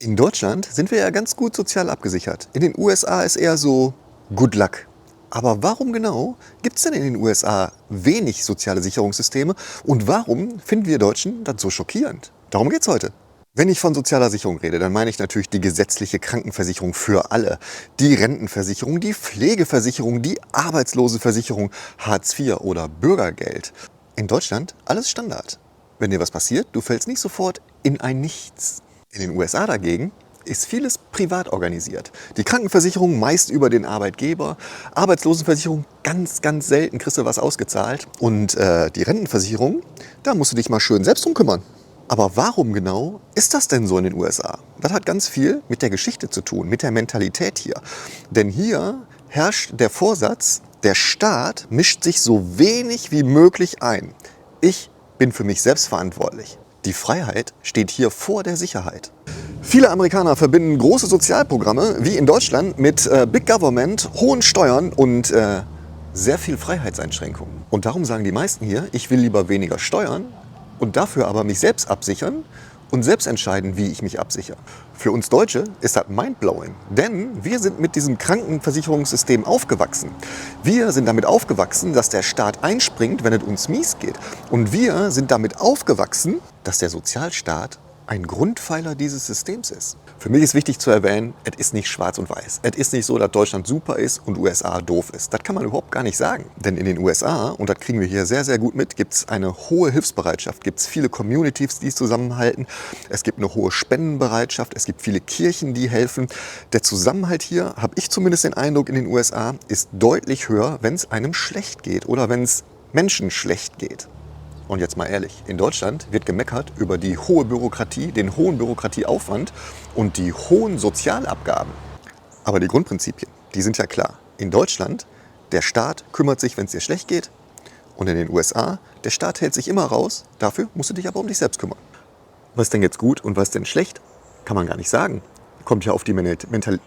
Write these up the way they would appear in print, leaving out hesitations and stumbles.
In Deutschland sind wir ja ganz gut sozial abgesichert. In den USA ist eher so good luck. Aber warum genau gibt es denn in den USA wenig soziale Sicherungssysteme und warum finden wir Deutschen das so schockierend? Darum geht's heute. Wenn ich von sozialer Sicherung rede, dann meine ich natürlich die gesetzliche Krankenversicherung für alle, die Rentenversicherung, die Pflegeversicherung, die Arbeitslosenversicherung, Hartz IV oder Bürgergeld. In Deutschland alles Standard. Wenn dir was passiert, du fällst nicht sofort in ein Nichts. In den USA dagegen ist vieles privat organisiert. Die Krankenversicherung meist über den Arbeitgeber, Arbeitslosenversicherung ganz, ganz selten kriegst du was ausgezahlt und die Rentenversicherung, da musst du dich mal schön selbst drum kümmern. Aber warum genau ist das denn so in den USA? Das hat ganz viel mit der Geschichte zu tun, mit der Mentalität hier. Denn hier herrscht der Vorsatz, der Staat mischt sich so wenig wie möglich ein. Ich bin für mich selbst verantwortlich. Die Freiheit steht hier vor der Sicherheit. Viele Amerikaner verbinden große Sozialprogramme wie in Deutschland mit Big Government, hohen Steuern und sehr viel Freiheitseinschränkungen. Und darum sagen die meisten hier, ich will lieber weniger steuern und dafür aber mich selbst absichern und selbst entscheiden, wie ich mich absichere. Für uns Deutsche ist das mindblowing, denn wir sind mit diesem Krankenversicherungssystem aufgewachsen. Wir sind damit aufgewachsen, dass der Staat einspringt, wenn es uns mies geht. Und wir sind damit aufgewachsen, dass der Sozialstaat ein Grundpfeiler dieses Systems ist. Für mich ist wichtig zu erwähnen, es ist nicht schwarz und weiß. Es ist nicht so, dass Deutschland super ist und USA doof ist. Das kann man überhaupt gar nicht sagen. Denn in den USA, und das kriegen wir hier sehr, sehr gut mit, gibt es eine hohe Hilfsbereitschaft. Gibt es viele Communities, die zusammenhalten. Es gibt eine hohe Spendenbereitschaft. Es gibt viele Kirchen, die helfen. Der Zusammenhalt hier, habe ich zumindest den Eindruck, in den USA ist deutlich höher, wenn es einem schlecht geht oder wenn es Menschen schlecht geht. Und jetzt mal ehrlich, in Deutschland wird gemeckert über die hohe Bürokratie, den hohen Bürokratieaufwand und die hohen Sozialabgaben. Aber die Grundprinzipien, die sind ja klar. In Deutschland, der Staat kümmert sich, wenn es dir schlecht geht. Und in den USA, der Staat hält sich immer raus. Dafür musst du dich aber um dich selbst kümmern. Was ist denn jetzt gut und was ist denn schlecht, kann man gar nicht sagen. Kommt ja auf die Mentalität.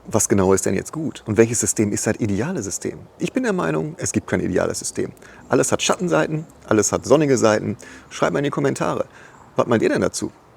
Was genau ist denn jetzt gut? Und welches System ist das ideale System? Ich bin der Meinung, es gibt kein ideales System. Alles hat Schattenseiten, alles hat sonnige Seiten. Schreibt mal in die Kommentare. Was meint ihr denn dazu?